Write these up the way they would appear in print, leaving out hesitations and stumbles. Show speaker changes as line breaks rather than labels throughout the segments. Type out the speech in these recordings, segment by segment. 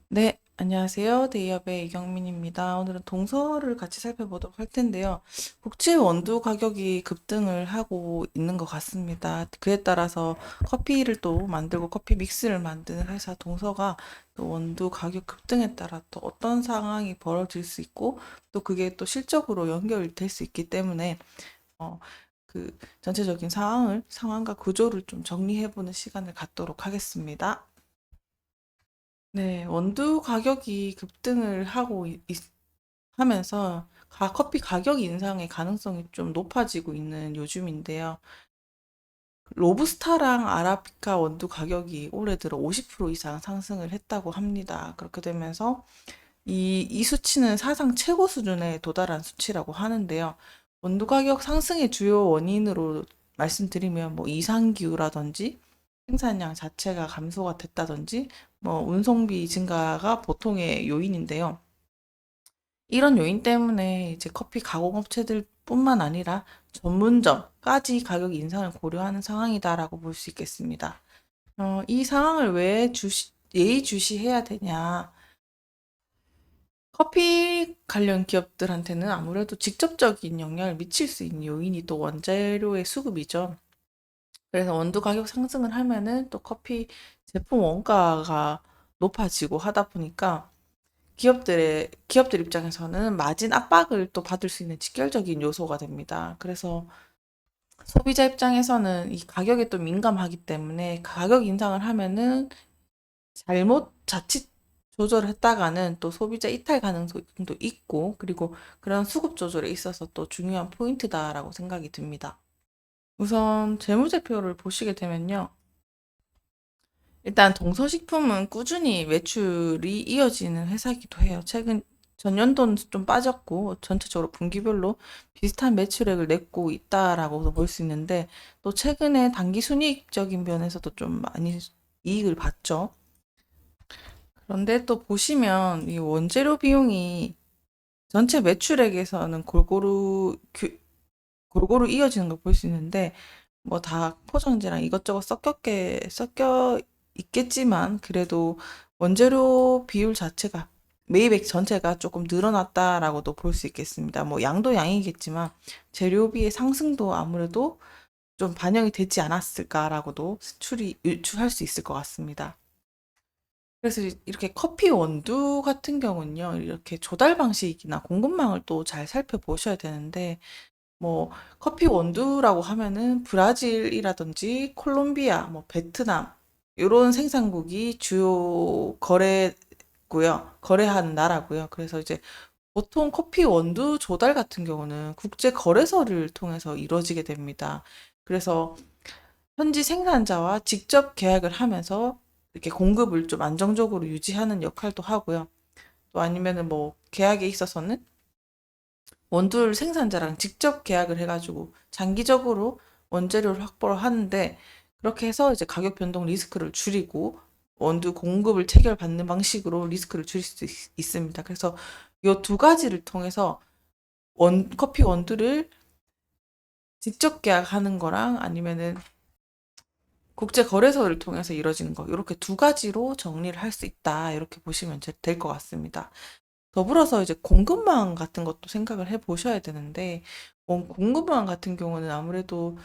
네, 안녕하세요. 데이업의 이경민입니다. 오늘은 동서를 같이 살펴보도록 할 텐데요. 국제 원두 가격이 급등을 하고 있는 것 같습니다. 그에 따라서 커피를 또 만들고 커피 믹스를 만드는 회사 동서가 또 원두 가격 급등에 따라 또 어떤 상황이 벌어질 수 있고 또 그게 또 실적으로 연결될 수 있기 때문에 어, 전체적인 상황과 구조를 좀 정리해보는 시간을 갖도록 하겠습니다. 네, 원두 가격이 급등을 하면서 커피 가격 인상의 가능성이 좀 높아지고 있는 요즘인데요. 로부스타랑 아라비카 원두 가격이 올해 들어 50% 이상 상승을 했다고 합니다. 그렇게 되면서 이 수치는 사상 최고 수준에 도달한 수치라고 하는데요. 원두 가격 상승의 주요 원인으로 말씀드리면 뭐 이상기후라든지 생산량 자체가 감소가 됐다든지 뭐 운송비 증가가 보통의 요인인데요. 이런 요인 때문에 이제 커피 가공업체들 뿐만 아니라 전문점까지 가격 인상을 고려하는 상황이다라고 볼 수 있겠습니다. 이 상황을 왜 예의주시해야 되냐? 커피 관련 기업들한테는 아무래도 직접적인 영향을 미칠 수 있는 요인이 또 원재료의 수급이죠. 그래서 원두 가격 상승을 하면은 또 커피 제품 원가가 높아지고 하다 보니까 기업들 입장에서는 마진 압박을 또 받을 수 있는 직결적인 요소가 됩니다. 그래서 소비자 입장에서는 이 가격에 또 민감하기 때문에 가격 인상을 하면은 자칫 조절을 했다가는 또 소비자 이탈 가능성도 있고, 그리고 그런 수급 조절에 있어서 또 중요한 포인트다라고 생각이 듭니다. 우선 재무제표를 보시게 되면요. 일단 동서식품은 꾸준히 매출이 이어지는 회사이기도 해요. 최근 전년도는 좀 빠졌고 전체적으로 분기별로 비슷한 매출액을 냈고 있다라고도 볼 수 있는데 또 최근에 단기 순이익적인 면에서도 좀 많이 이익을 봤죠. 그런데 또 보시면 이 원재료 비용이 전체 매출액에서는 골고루 이어지는 걸 볼 수 있는데 뭐 다 포장재랑 이것저것 섞여 있겠지만 그래도 원재료 비율 자체가 매입액 전체가 조금 늘어났다라고도 볼 수 있겠습니다. 뭐 양도 양이겠지만 재료비의 상승도 아무래도 좀 반영이 되지 않았을까라고도 유추할 수 있을 것 같습니다. 그래서 이렇게 커피 원두 같은 경우는요, 이렇게 조달 방식이나 공급망을 또 잘 살펴보셔야 되는데, 뭐 커피 원두라고 하면은 브라질이라든지 콜롬비아, 뭐 베트남 요런 생산국이 주요 거래하는 나라고요. 그래서 이제 보통 커피 원두 조달 같은 경우는 국제 거래소를 통해서 이루어지게 됩니다. 그래서 현지 생산자와 직접 계약을 하면서 이렇게 공급을 좀 안정적으로 유지하는 역할도 하고요. 또 아니면은 뭐 계약에 있어서는 원두를 생산자랑 직접 계약을 해가지고 장기적으로 원재료를 확보를 하는데 그렇게 해서 이제 가격 변동 리스크를 줄이고 원두 공급을 체결받는 방식으로 리스크를 줄일 수 있습니다. 그래서 이 두 가지를 통해서 커피 원두를 직접 계약하는 거랑 아니면은 국제 거래소를 통해서 이루어지는 거 이렇게 두 가지로 정리를 할 수 있다 이렇게 보시면 될 것 같습니다. 더불어서 이제 공급망 같은 것도 생각을 해 보셔야 되는데, 공급망 같은 경우는 아무래도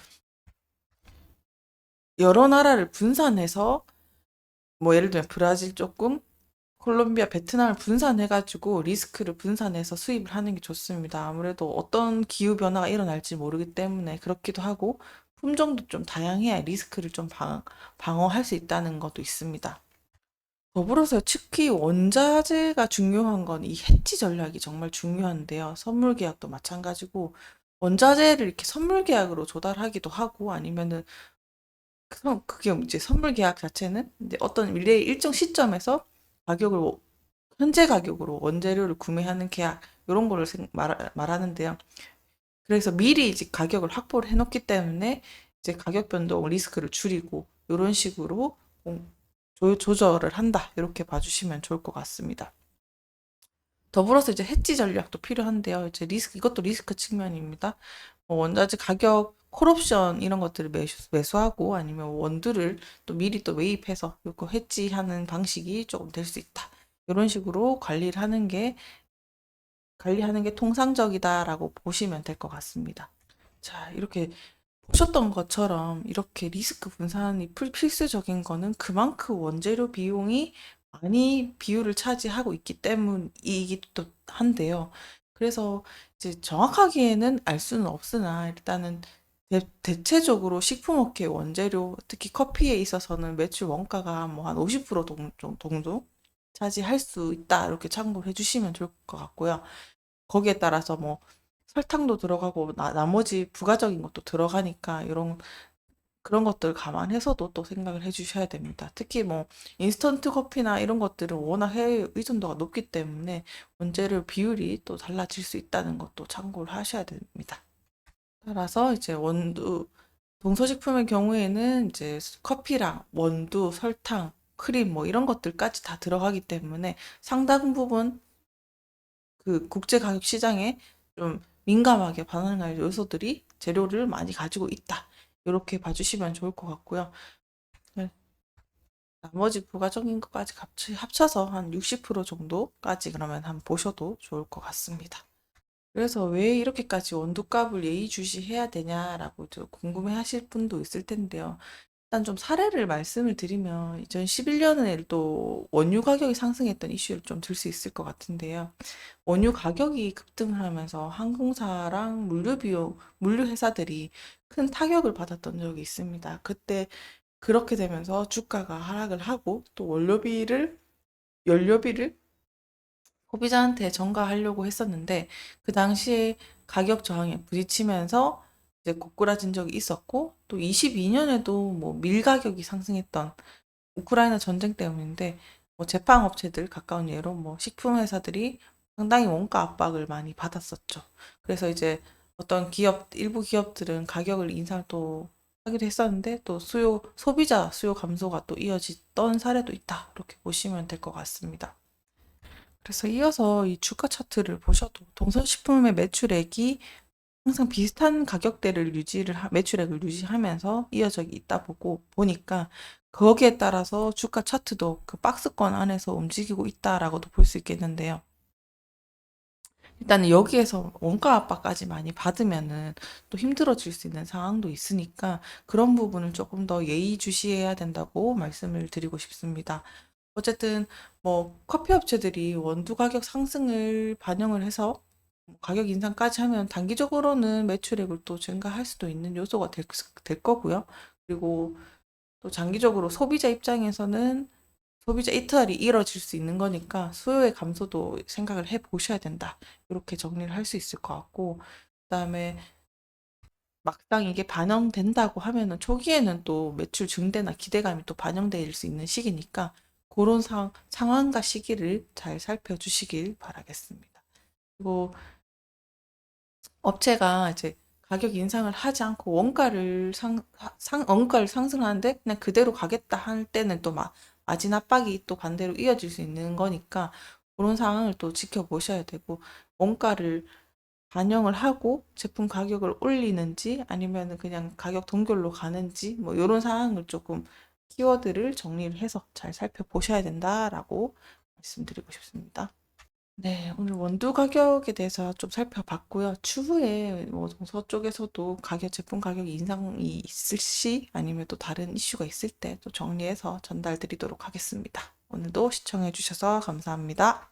여러 나라를 분산해서, 뭐 예를 들면 브라질 조금, 콜롬비아, 베트남을 분산해가지고 리스크를 분산해서 수입을 하는 게 좋습니다. 아무래도 어떤 기후 변화가 일어날지 모르기 때문에 그렇기도 하고, 품종도 좀 다양해야 리스크를 좀 방어할 수 있다는 것도 있습니다. 더불어서 특히 원자재가 중요한 건 이 해지 전략이 정말 중요한데요. 선물 계약도 마찬가지고 원자재를 이렇게 선물 계약으로 조달하기도 하고 아니면은 그게 이제 선물 계약 자체는 이제 어떤 미래의 일정 시점에서 가격을 현재 가격으로 원재료를 구매하는 계약 이런 거를 말하는데요. 그래서 미리 이제 가격을 확보를 해놓기 때문에 이제 가격 변동 리스크를 줄이고 이런 식으로 조절을 한다. 이렇게 봐주시면 좋을 것 같습니다. 더불어서 이제 해지 전략도 필요한데요. 이것도 리스크 측면입니다. 원자재 가격, 콜옵션 이런 것들을 매수하고 아니면 원두를 또 미리 또 매입해서 이거 해지하는 방식이 조금 될 수 있다. 이런 식으로 관리하는 게 통상적이다라고 보시면 될 것 같습니다. 자, 이렇게 보셨던 것처럼 이렇게 리스크 분산이 필수적인 거는 그만큼 원재료 비용이 많이 비율을 차지하고 있기 때문이기도 한데요. 그래서 이제 정확하게는 알 수는 없으나 일단은 대체적으로 식품업계 원재료, 특히 커피에 있어서는 매출 원가가 뭐 한 50% 정도 차지할 수 있다. 이렇게 참고를 해주시면 좋을 것 같고요. 거기에 따라서 뭐 설탕도 들어가고 나머지 부가적인 것도 들어가니까 그런 것들 감안해서도 또 생각을 해주셔야 됩니다. 특히 뭐 인스턴트 커피나 이런 것들은 워낙 해외 의존도가 높기 때문에 원재료 비율이 또 달라질 수 있다는 것도 참고를 하셔야 됩니다. 따라서 이제 동서식품의 경우에는 이제 커피랑 원두, 설탕, 크림 뭐 이런 것들까지 다 들어가기 때문에 상당 부분 그 국제 가격 시장에 좀 민감하게 반응할 요소들이 재료를 많이 가지고 있다. 이렇게 봐주시면 좋을 것 같고요. 네, 나머지 부가적인 것까지 같이 합쳐서 한 60% 정도까지 그러면 한번 보셔도 좋을 것 같습니다. 그래서 왜 이렇게까지 원두값을 예의주시해야 되냐라고 궁금해 하실 분도 있을 텐데요. 일단 좀 사례를 말씀을 드리면 2011년에 또 원유 가격이 상승했던 이슈를 좀 들 수 있을 것 같은데요. 원유 가격이 급등을 하면서 항공사랑 물류 회사들이 큰 타격을 받았던 적이 있습니다. 그때 그렇게 되면서 주가가 하락을 하고 또 연료비를 소비자한테 전가하려고 했었는데 그 당시에 가격 저항에 부딪히면서 이제 고꾸라진 적이 있었고 또 22년에도 뭐 밀 가격이 상승했던 우크라이나 전쟁 때문인데 뭐 제빵업체들 가까운 예로 뭐 식품 회사들이 상당히 원가 압박을 많이 받았었죠. 그래서 이제 어떤 일부 기업들은 가격을 인상을 또 하기도 했었는데 또 소비자 수요 감소가 또 이어지던 사례도 있다. 이렇게 보시면 될 것 같습니다. 그래서 이어서 이 주가 차트를 보셔도 동서식품의 매출액이 항상 비슷한 매출액을 유지하면서 이어져 있다 보니까 거기에 따라서 주가 차트도 그 박스권 안에서 움직이고 있다라고도 볼 수 있겠는데요. 일단은 여기에서 원가 압박까지 많이 받으면은 또 힘들어질 수 있는 상황도 있으니까 그런 부분을 조금 더 예의주시해야 된다고 말씀을 드리고 싶습니다. 어쨌든 뭐 커피 업체들이 원두 가격 상승을 반영을 해서 가격 인상까지 하면 단기적으로는 매출액을 또 증가할 수도 있는 요소가 될 거고요. 그리고 또 장기적으로 소비자 입장에서는 소비자 이탈이 이뤄질 수 있는 거니까 수요의 감소도 생각을 해 보셔야 된다. 이렇게 정리를 할 수 있을 것 같고, 그다음에 막상 이게 반영된다고 하면은 초기에는 또 매출 증대나 기대감이 또 반영될 수 있는 시기니까 그런 상황과 시기를 잘 살펴주시길 바라겠습니다. 그리고 업체가 이제 가격 인상을 하지 않고 원가를 상승하는데 그냥 그대로 가겠다 할 때는 또 마진 압박이 또 반대로 이어질 수 있는 거니까 그런 상황을 또 지켜보셔야 되고 원가를 반영을 하고 제품 가격을 올리는지 아니면 그냥 가격 동결로 가는지 뭐 이런 상황을 조금 키워드를 정리를 해서 잘 살펴보셔야 된다라고 말씀드리고 싶습니다. 네, 오늘 원두 가격에 대해서 좀 살펴봤고요. 추후에 뭐 서쪽에서도 제품 가격 인상이 있을 시 아니면 또 다른 이슈가 있을 때 또 정리해서 전달 드리도록 하겠습니다. 오늘도 시청해 주셔서 감사합니다.